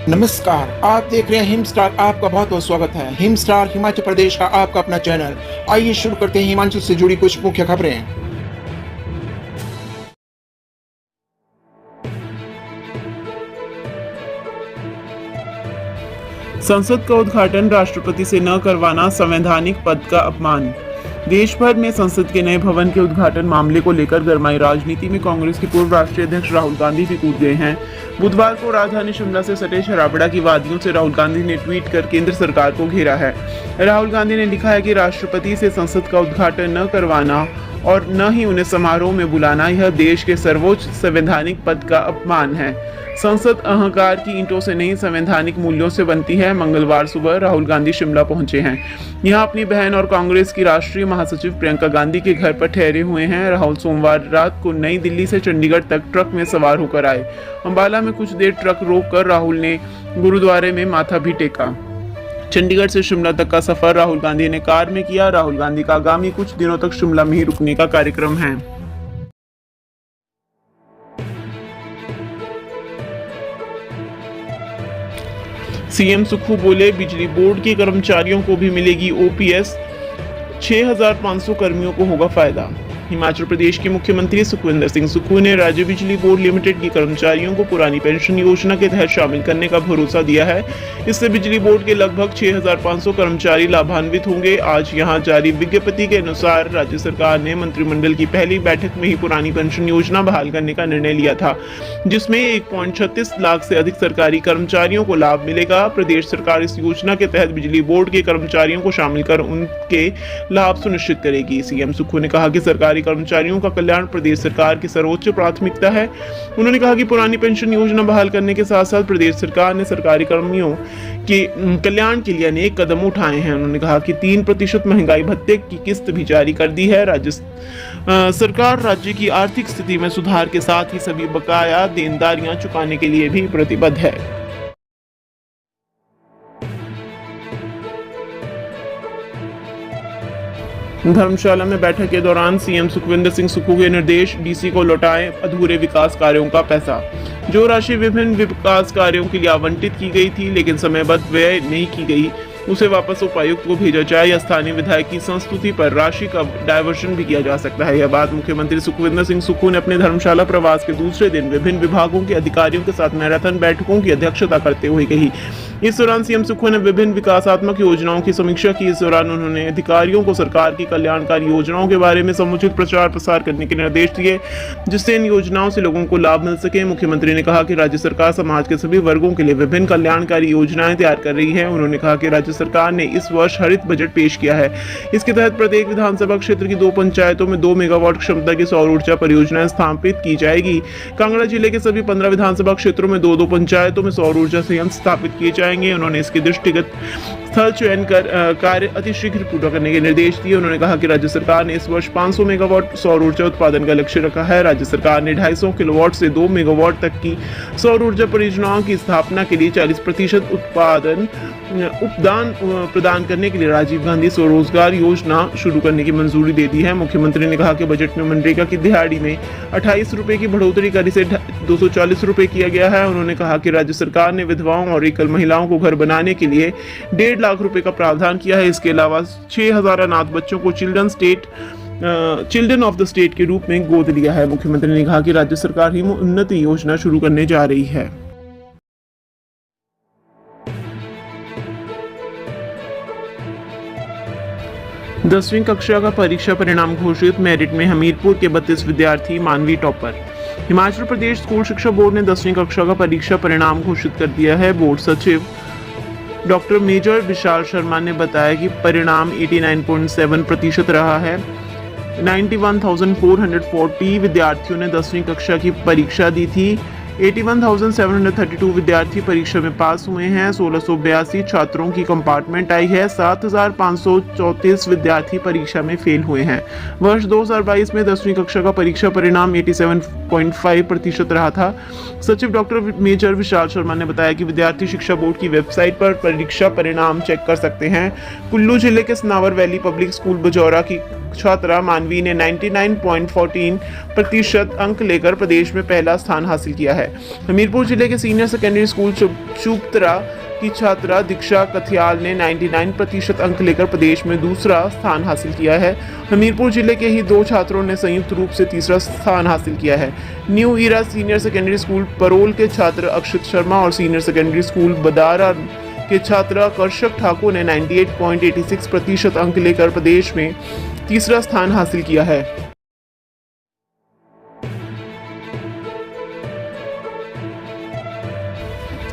नमस्कार, आप देख रहे हैं हिम स्टार। आपका बहुत बहुत स्वागत है। हिम स्टार हिमाचल प्रदेश का आपका अपना चैनल। आइए शुरू करते हैं हिमाचल से जुड़ी कुछ मुख्य खबरें। संसद का उद्घाटन राष्ट्रपति से न करवाना संवैधानिक पद का अपमान। देश भर में संसद के नए भवन के उद्घाटन मामले को लेकर गरमाई राजनीति में कांग्रेस के पूर्व राष्ट्रीय अध्यक्ष राहुल गांधी भी कूद गए हैं। बुधवार को राजधानी शिमला से सटे छराबड़ा की वादियों से राहुल गांधी ने ट्वीट कर केंद्र सरकार को घेरा है। राहुल गांधी ने लिखा है कि राष्ट्रपति से संसद का उद्घाटन न करवाना और न ही उन्हें समारोह में बुलाना यह देश के सर्वोच्च संवैधानिक पद का अपमान है। संसद अहंकार की ईंटों से नहीं संवैधानिक मूल्यों से बनती है। मंगलवार सुबह राहुल गांधी शिमला पहुंचे हैं। यहां अपनी बहन और कांग्रेस की राष्ट्रीय महासचिव प्रियंका गांधी के घर पर ठहरे हुए हैं। राहुल सोमवार रात को नई दिल्ली से चंडीगढ़ तक ट्रक में सवार होकर आए। अंबाला में कुछ देर ट्रक रोककर राहुल ने गुरुद्वारे में माथा भी टेका। चंडीगढ़ से शिमला तक का सफर राहुल गांधी ने कार में किया। राहुल गांधी का आगामी कुछ दिनों तक शिमला में ही रुकने का कार्यक्रम है। सीएम सुक्खू बोले, बिजली बोर्ड के कर्मचारियों को भी मिलेगी ओपीएस, 6,500 कर्मियों को होगा फायदा। हिमाचल प्रदेश के मुख्यमंत्री सुखविंदर सिंह सुक्खू ने राज्य बिजली बोर्ड लिमिटेड के कर्मचारियों को पुरानी पेंशन योजना के तहत शामिल करने का भरोसा दिया है। इससे बिजली बोर्ड के लगभग 6,500 कर्मचारी लाभान्वित होंगे। आज यहां जारी विज्ञप्ति के अनुसार राज्य सरकार ने मंत्रिमंडल की पहली बैठक में ही पुरानी पेंशन योजना बहाल करने का निर्णय लिया था, जिसमें 1.36 लाख से अधिक सरकारी कर्मचारियों को लाभ मिलेगा। प्रदेश सरकार इस योजना के तहत बिजली बोर्ड के कर्मचारियों को शामिल कर उनके लाभ सुनिश्चित करेगी। सीएम सुक्खू ने कहा कि सरकारी कर्मचारियों का कल्याण प्रदेश सरकार की सर्वोच्च प्राथमिकता है। उन्होंने कहा कि पुरानी पेंशन योजना बहाल करने के साथ साथ प्रदेश सरकार ने सरकारी कर्मियों के कल्याण के लिए अनेक कदम उठाए हैं। उन्होंने कहा कि 3% महंगाई भत्ते की किस्त भी जारी कर दी है। सरकार राज्य की आर्थिक स्थिति में सुधार के साथ ही सभी बकाया देनदारियां चुकाने के लिए भी प्रतिबद्ध है। धर्मशाला में बैठक के दौरान सीएम सुखविंदर सिंह सुक्खू के निर्देश, डीसी को लौटाएं अधूरे विकास कार्यों का पैसा। जो राशि विभिन्न विकास कार्यों के लिए आवंटित की गई थी लेकिन समयबद्ध व्यय नहीं की गई, उसे वापस उपायुक्त को भेजा जाए या स्थानीय विधायक की संस्तुति पर राशि का डायवर्शन भी किया जा सकता है। यह बात मुख्यमंत्री सुखविंदर सिंह सुक्खू ने अपने धर्मशाला प्रवास के दूसरे दिन विभिन्न विभागों के अधिकारियों के साथ मैराथन बैठकों की अध्यक्षता करते हुए कही। इस दौरान सीएम सुक्खू ने विभिन्न विकासात्मक योजनाओं की समीक्षा की। इस दौरान उन्होंने अधिकारियों को सरकार की कल्याणकारी योजनाओं के बारे में समुचित प्रचार प्रसार करने के निर्देश दिए, जिससे इन योजनाओं से लोगों को लाभ मिल सके। मुख्यमंत्री ने कहा कि राज्य सरकार समाज के सभी वर्गों के लिए विभिन्न कल्याणकारी योजनाएं तैयार कर रही है। उन्होंने कहा कि राज्य सरकार ने इस वर्ष हरित बजट पेश किया है। इसके तहत प्रत्येक विधानसभा क्षेत्र की 2 पंचायतों में 2 मेगावाट क्षमता की सौर ऊर्जा परियोजनाएं स्थापित की जाएगी। कांगड़ा जिले के सभी 15 विधानसभा क्षेत्रों में 2-2 पंचायतों में सौर ऊर्जा संयंत्र स्थापित किए जाएंगे। उन्होंने इसके दृष्टिगत स्थल चयन कर कार्य अतिशीघ्र पूरा करने के निर्देश दिए। उन्होंने कहा कि राज्य सरकार ने इस वर्ष 500 मेगावाट सौर ऊर्जा उत्पादन का लक्ष्य रखा है। राज्य सरकार ने 250 किलोवाट से 2 मेगावाट तक की सौर ऊर्जा परियोजनाओं की स्थापना के लिए 40% उपदान प्रदान करने के लिए राजीव गांधी स्वरोजगार योजना शुरू करने की मंजूरी दे दी है। मुख्यमंत्री ने कहा कि बजट में मनरेगा की दिहाड़ी में 28 रुपए की बढ़ोतरी कर इसे 240 रुपए किया गया है। उन्होंने कहा कि राज्य सरकार ने विधवाओं और एकल महिलाओं को घर बनाने के लिए 1.5 लाख रुपए का प्रावधान किया है। इसके अलावा 6,000 अनाथ बच्चों को चिल्ड्रन ऑफ द स्टेट के रूप में गोद लिया है। मुख्यमंत्री ने कहा कि राज्य सरकार हिम उन्नति योजना शुरू करने जा रही है। दसवीं कक्षा का परीक्षा परिणाम घोषित, मेरिट में हमीरपुर के 32 विद्यार्थी मानवी टॉपर। हिमाचल प्रदेश स्कूल शिक्षा बोर्ड ने 10वीं कक्षा का परीक्षा परिणाम घोषित कर दिया है। बोर्ड सचिव डॉक्टर मेजर विशाल शर्मा ने बताया कि परिणाम 89.7% रहा है। 91,440 विद्यार्थियों ने 10वीं कक्षा की परीक्षा दी थी। 81,732 विद्यार्थी परीक्षा में पास हुए हैं। 1682 छात्रों की कंपार्टमेंट आई है। 7,534 विद्यार्थी परीक्षा में फेल हुए हैं। वर्ष 2022 में 10वीं कक्षा का परीक्षा परिणाम 87.5% रहा था। सचिव डॉक्टर मेजर विशाल शर्मा ने बताया कि विद्यार्थी शिक्षा बोर्ड की वेबसाइट पर परीक्षा परिणाम चेक कर सकते हैं। कुल्लू जिले के Sanawar valley public school Bajaura की छात्रा मानवी ने 99.14% अंक लेकर प्रदेश में पहला स्थान हासिल किया है। है। हमीरपुर जिले के सीनियर सेकेंडरी स्कूल चुपतरा की छात्रा दीक्षा कथियाल ने 99% अंक लेकर प्रदेश में दूसरा स्थान हासिल किया है। हमीरपुर जिले के ही 2 छात्रों ने संयुक्त रूप से तीसरा स्थान हासिल किया है। New era senior secondary school Parol के छात्र अक्षित शर्मा और सीनियर सेकेंडरी स्कूल बदारा के छात्र कर्षक ठाकुर ने 98.86% अंक लेकर प्रदेश में तीसरा स्थान हासिल किया है।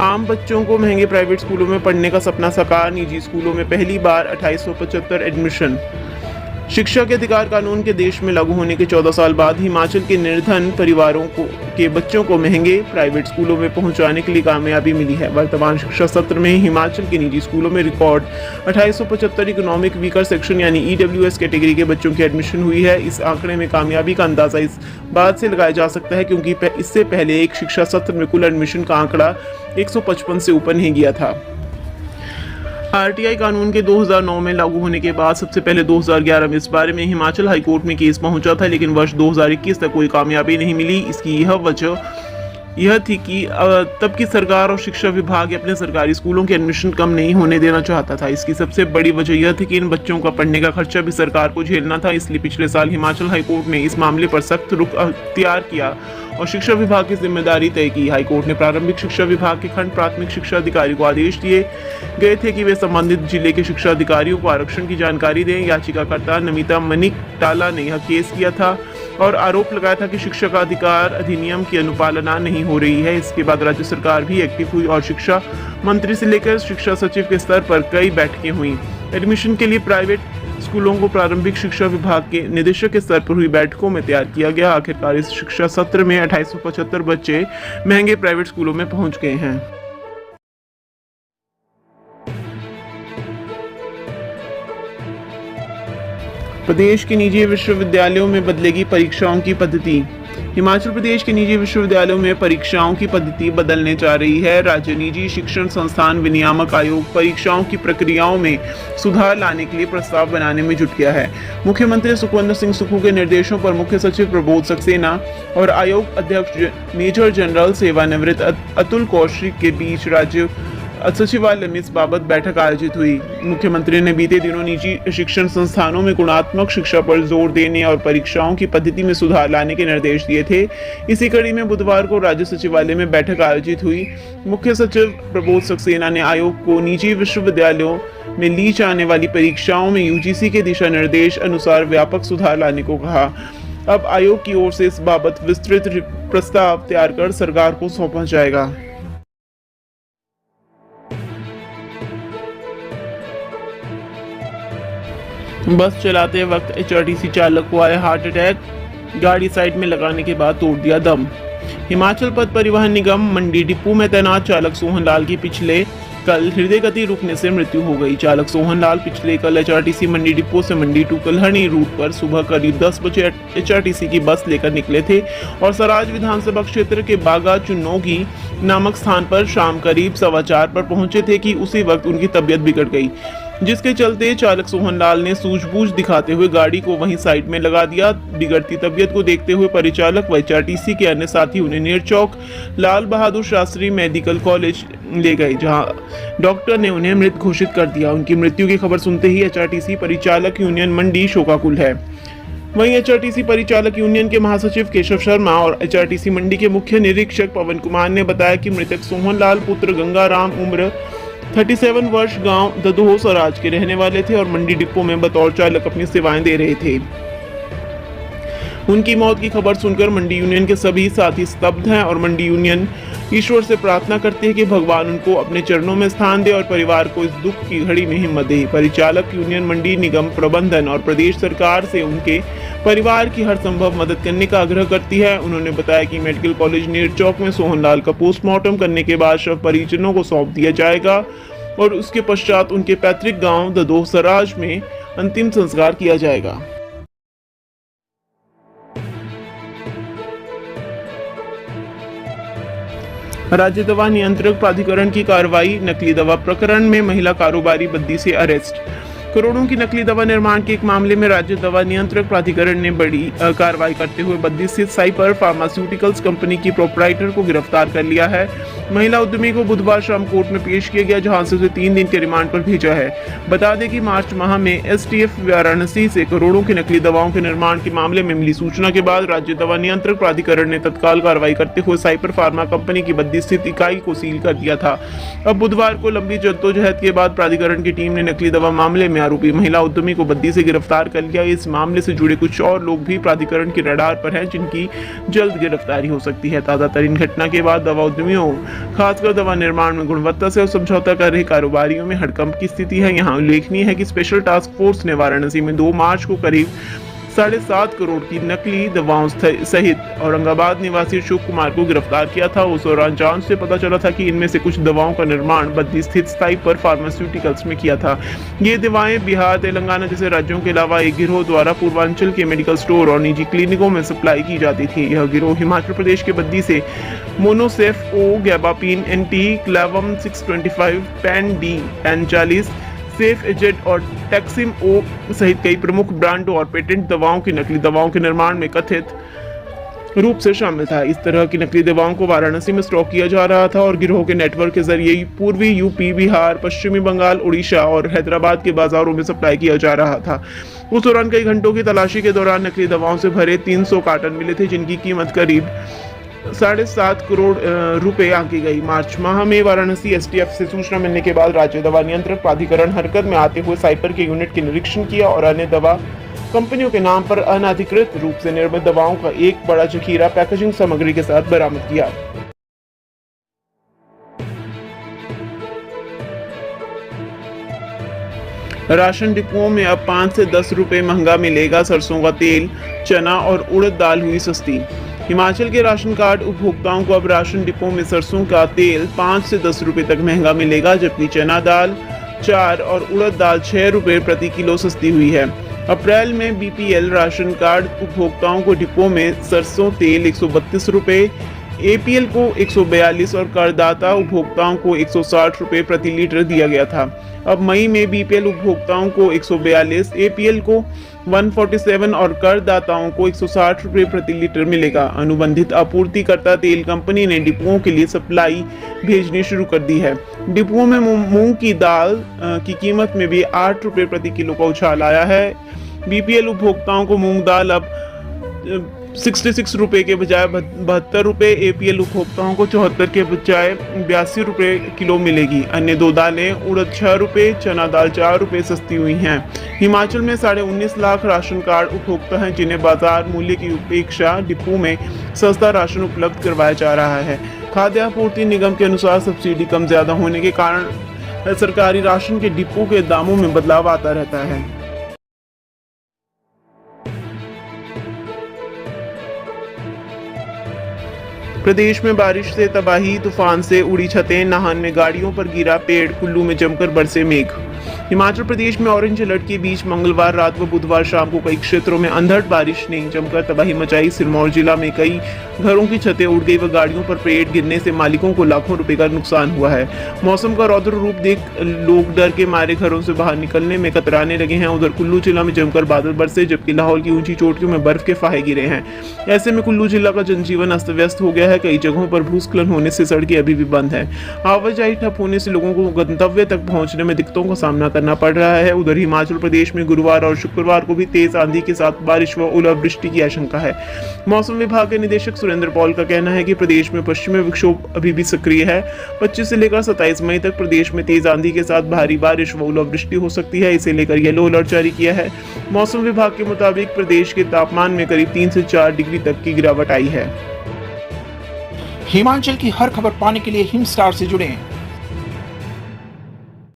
आम बच्चों को महंगे प्राइवेट स्कूलों में पढ़ने का सपना साकार, निजी स्कूलों में पहली बार 2875 एडमिशन। शिक्षा के अधिकार कानून के देश में लागू होने के 14 साल बाद हिमाचल के निर्धन परिवारों के बच्चों को महंगे प्राइवेट स्कूलों में पहुंचाने के लिए कामयाबी मिली है। वर्तमान शिक्षा सत्र में हिमाचल के निजी स्कूलों में रिकॉर्ड 2875 इकोनॉमिक वीकर सेक्शन यानी EWS कैटेगरी के बच्चों की एडमिशन हुई है। इस आंकड़े में कामयाबी का अंदाजा इस बात से लगाया जा सकता है क्योंकि इससे पहले एक शिक्षा सत्र में कुल एडमिशन का आंकड़ा 155 से ऊपर नहीं गया था। RTI कानून के 2009 में लागू होने के बाद सबसे पहले 2011 में इस बारे में हिमाचल हाईकोर्ट में केस पहुंचा था, लेकिन वर्ष 2021 तक कोई कामयाबी नहीं मिली। इसकी यह वजह यह थी कि तब की सरकार और शिक्षा विभाग अपने सरकारी स्कूलों के एडमिशन कम नहीं होने देना चाहता था। इसकी सबसे बड़ी वजह यह थी कि इन बच्चों का पढ़ने का खर्चा भी सरकार को झेलना था। इसलिए पिछले साल हिमाचल हाईकोर्ट ने इस मामले पर सख्त रुख अख्तियार किया और शिक्षा विभाग की जिम्मेदारी तय की। हाईकोर्ट ने प्रारंभिक शिक्षा विभाग के खंड प्राथमिक शिक्षा अधिकारी को आदेश दिए गए थे कि वे संबंधित जिले के शिक्षा अधिकारियों को आरक्षण की जानकारी दें। याचिकाकर्ता नमिता मनिक टाला ने यह केस किया था और आरोप लगाया था कि शिक्षा का अधिकार अधिनियम की अनुपालना नहीं हो रही है। इसके बाद राज्य सरकार भी एक्टिव हुई और शिक्षा मंत्री से लेकर शिक्षा सचिव के स्तर पर कई बैठकें हुई। एडमिशन के लिए प्राइवेट स्कूलों को प्रारंभिक शिक्षा विभाग के निदेशक के स्तर पर हुई बैठकों में तैयार किया गया। आखिरकार इस शिक्षा सत्र में 2875 बच्चे महंगे प्राइवेट स्कूलों में पहुंच गए हैं। प्रदेश के निजी विश्वविद्यालयों में बदलेगी परीक्षाओं की पद्धति। हिमाचल प्रदेश के निजी विश्वविद्यालयों में परीक्षाओं की पद्धति बदलने जा रही है। राज्य निजी शिक्षण संस्थान विनियामक आयोग परीक्षाओं की प्रक्रियाओं में सुधार लाने के लिए प्रस्ताव बनाने में जुट गया है। मुख्यमंत्री सुखविंदर सिंह सुक्खू के निर्देशों पर मुख्य सचिव प्रबोध सक्सेना और आयोग अध्यक्ष मेजर जनरल सेवानिवृत्त अतुल कौशिक के बीच राज्य सचिवालय में इस बाबत बैठक आयोजित हुई। मुख्यमंत्री ने बीते दिनों निजी शिक्षण संस्थानों में गुणात्मक शिक्षा पर जोर देने और परीक्षाओं की पद्धति में सुधार लाने के निर्देश दिए थे। इसी कड़ी में बुधवार को राज्य सचिवालय में बैठक आयोजित हुई। मुख्य सचिव प्रबोध सक्सेना ने आयोग को निजी विश्वविद्यालयों में ली जाने वाली परीक्षाओं में UGC के दिशा निर्देश अनुसार व्यापक सुधार लाने को कहा। अब आयोग की ओर से इस बाबत विस्तृत प्रस्ताव तैयार कर सरकार को सौंपा जाएगा। बस चलाते वक्त HRTC चालक को आया हार्ट अटैक, गाड़ी साइड में लगाने के बाद तोड़ दिया दम। हिमाचल पथ परिवहन निगम मंडी डिपो में तैनात चालक सोहन लाल की पिछले कल हृदय गति रुकने से मृत्यु हो गई। चालक सोहन लाल पिछले कल HRTC मंडी डिपो से मंडी टू कल्हणी रूट पर सुबह करीब 10 बजे HRTC की बस लेकर निकले थे और सराज विधानसभा क्षेत्र के बागा चुन्नोगी नामक स्थान पर शाम करीब 4:15 पर पहुंचे थे कि उसी वक्त उनकी तबीयत बिगड़ गई, जिसके चलते चालक सोहन लाल ने सूझबूझ दिखाते हुए गाड़ी को वहीं साइड में लगा दिया। बिगड़ती तबीयत को देखते हुए परिचालक व HRTC के अन्य साथी उन्हें नेरचौक लाल बहादुर शास्त्री मेडिकल कॉलेज ले गए, जहां डॉक्टर ने उन्हें मृत घोषित कर दिया। उनकी मृत्यु की खबर सुनते ही HRTC परिचालक यूनियन मंडी शोकाकुल है। वहीं HRTC परिचालक यूनियन के महासचिव केशव शर्मा और HRTC मंडी के मुख्य निरीक्षक पवन कुमार ने बताया कि मृतक सोहन लाल पुत्र गंगाराम उम्र 37 वर्ष गांव ददोह सराज के रहने वाले थे और मंडी डिपो में बतौर चालक अपनी सेवाएं दे रहे थे। उनकी मौत की खबर सुनकर मंडी यूनियन के सभी साथी स्तब्ध हैं और मंडी यूनियन ईश्वर से प्रार्थना करती है कि भगवान उनको अपने चरणों में स्थान दे और परिवार को इस दुख की घड़ी में हिम्मत दे। परिचालक यूनियन मंडी निगम प्रबंधन और प्रदेश सरकार से उनके परिवार की हर संभव मदद करने का आग्रह करती है। उन्होंने बताया कि मेडिकल कॉलेज नेरचौक में सोहनलाल का पोस्टमार्टम करने के बाद शव परिजनों को सौंप दिया जाएगा और उसके पश्चात उनके पैतृक गांव ददोह सराज में अंतिम संस्कार किया जाएगा। राज्य दवा नियंत्रक प्राधिकरण की कार्रवाई, नकली दवा प्रकरण में महिला कारोबारी बद्दी से अरेस्ट। करोड़ों की नकली दवा निर्माण के एक मामले में राज्य दवा नियंत्रक प्राधिकरण ने बड़ी कार्रवाई करते हुए बद्दी स्थित साइपर फार्मास्यूटिकल्स कंपनी की प्रोपराइटर को गिरफ्तार कर लिया है। महिला उद्यमी को बुधवार शाम कोर्ट में पेश किया गया, जहां से उसे 3 दिन के रिमांड पर भेजा है। बता दें कि मार्च माह में एसटीएफ वाराणसी से करोड़ों की नकली दवाओं के निर्माण के मामले में मिली सूचना के बाद राज्य दवा नियंत्रक प्राधिकरण ने तत्काल कार्रवाई करते हुए साइपर फार्मा कंपनी की बद्दी स्थित इकाई को सील कर दिया था। अब बुधवार को लंबी जद्दोजहद के बाद प्राधिकरण की टीम ने नकली दवा मामले में आरोपी महिला उद्यमी को बद्दी से गिरफ्तार कर लिया। इस मामले से जुड़े कुछ और लोग भी प्राधिकरण के रडार पर हैं, जिनकी जल्द गिरफ्तारी हो सकती है। ताजा तरीन घटना के बाद दवा उद्यमियों, खासकर दवा निर्माण में गुणवत्ता से समझौता कर रहे कारोबारियों में हड़कंप की स्थिति है। यहाँ उल्लेखनीय है कि स्पेशल टास्क फोर्स ने वाराणसी में 2 मार्च को करीब 7.5 करोड़ की नकली दवाओं सहित औरंगाबाद निवासी अशोक कुमार को गिरफ्तार किया था। उस दौरान जांच से पता चला था कि इनमें से कुछ दवाओं का निर्माण बद्दी स्थित साइपर फार्मास्यूटिकल्स में किया था। ये दवाएं बिहार, तेलंगाना जैसे राज्यों के अलावा एक गिरोह द्वारा पूर्वांचल के मेडिकल स्टोर और निजी क्लिनिकों में सप्लाई की जाती थी। यह गिरोह हिमाचल प्रदेश के बद्दी से Monocef O, Gabapin NT, Clavam 625, Pan D, N40, Cef AZ और टैक्सिम ओ सहित कई प्रमुख ब्रांडों और पेटेंट दवाओं की नकली दवाओं के निर्माण में कथित रूप से शामिल था। इस तरह की नकली दवाओं को वाराणसी में स्टॉक किया जा रहा था और गिरोह के नेटवर्क के जरिए पूर्वी यूपी, बिहार, पश्चिमी बंगाल, उड़ीसा और हैदराबाद के बाजारों में सप्लाई किया जा रहा था। उस दौरान कई घंटों की तलाशी के दौरान नकली दवाओं से भरे 300 कार्टन मिले थे, जिनकी कीमत करीब 7.5 करोड़ रुपए आंकी गई। मार्च माह में वाराणसी एसटीएफ से सूचना मिलने के बाद राज्य दवा नियंत्रक प्राधिकरण हरकत में आते हुए साइपर के यूनिट के निरीक्षण किया और अन्य दवा कंपनियों के नाम पर अनधिकृत रूप से निर्मित दवाओं का एक बड़ा जखीरा पैकेजिंग सामग्री के साथ बरामद किया। राशन डिपुओं में अब 5 से 10 रुपए महंगा मिलेगा सरसों का तेल, चना और उड़द दाल हुई सस्ती। हिमाचल के राशन कार्ड उपभोक्ताओं को अब राशन डिपो में सरसों का तेल 5 से 10 रुपए तक महंगा मिलेगा, जबकि चना दाल 4 और उड़द दाल 6 रुपए प्रति किलो सस्ती हुई है। अप्रैल में बीपीएल राशन कार्ड उपभोक्ताओं को डिपो में सरसों तेल 132 रुपए, एपीएल को 142 और करदाता उपभोक्ताओं को 160 रुपए प्रति लीटर दिया गया था। अब मई में बीपीएल उपभोक्ताओं को 142, एपीएल को 147 और करदाताओं को 160 रुपए प्रति लीटर मिलेगा। अनुबंधित आपूर्तिकर्ता तेल कंपनी ने डिपुओं के लिए सप्लाई भेजनी शुरू कर दी है। डिपुओं में मूंग की दाल की कीमत में भी 8 रुपए प्रति किलो का उछाल आया है। बीपीएल उपभोक्ताओं को मूंग दाल अब 66 रुपए के बजाय 72 रुपए, एपीएल उपभोक्ताओं को 74 के बजाय 82 रुपए किलो मिलेगी। अन्य 2 दालें उड़द 6 रुपए, चना दाल 4 रुपए सस्ती हुई हैं। हिमाचल में 19.5 लाख राशन कार्ड उपभोक्ता हैं, जिन्हें बाजार मूल्य की अपेक्षा डिपो में सस्ता राशन उपलब्ध करवाया जा रहा है। खाद्य आपूर्ति निगम के अनुसार सब्सिडी कम ज्यादा होने के कारण सरकारी राशन के डिपो के दामों में बदलाव आता रहता है। प्रदेश में बारिश से तबाही, तूफान से उड़ी छतें, नाहन में गाड़ियों पर गिरा पेड़, कुल्लू में जमकर बरसे मेघ। हिमाचल प्रदेश में ऑरेंज अलर्ट के बीच मंगलवार रात व बुधवार शाम को कई क्षेत्रों में अंधड़ बारिश ने जमकर तबाही मचाई। सिरमौर जिला में कई घरों की छतें उड़ गई व गाड़ियों पर पेड़ गिरने से मालिकों को लाखों रुपए का नुकसान हुआ है। मौसम का रौद्र रूप देख लोग डर के मारे घरों से बाहर निकलने में कतराने लगे हैं। उधर कुल्लू जिला में जमकर बादल बरसे, जबकि लाहौल की ऊंची चोटियों में बर्फ के फाहे गिरे हैं। ऐसे में कुल्लू जिला का जनजीवन अस्त व्यस्त हो गया है। कई जगहों पर भूस्खलन होने से सड़कें अभी भी बंद है। आवाजाही ठप होने से लोगों को गंतव्य तक पहुंचने में दिक्कतों का सामना करना पड़ रहा है। उधर हिमाचल प्रदेश में गुरुवार और शुक्रवार को भी तेज आंधी के साथ बारिश व ओलावृष्टि की आशंका है। मौसम विभाग के निदेशक सुरेंद्र पॉल का कहना है कि प्रदेश में पश्चिमी विक्षोभ अभी भी सक्रिय है। 25 से लेकर 27 मई तक प्रदेश में तेज आंधी के साथ भारी बारिश व ओलावृष्टि हो सकती है। इसे लेकर येलो अलर्ट जारी किया है। मौसम विभाग के मुताबिक प्रदेश के तापमान में करीब 3 से 4 डिग्री तक की गिरावट आई है। हिमाचल की हर खबर पाने के लिए हिम स्टार से जुड़ें।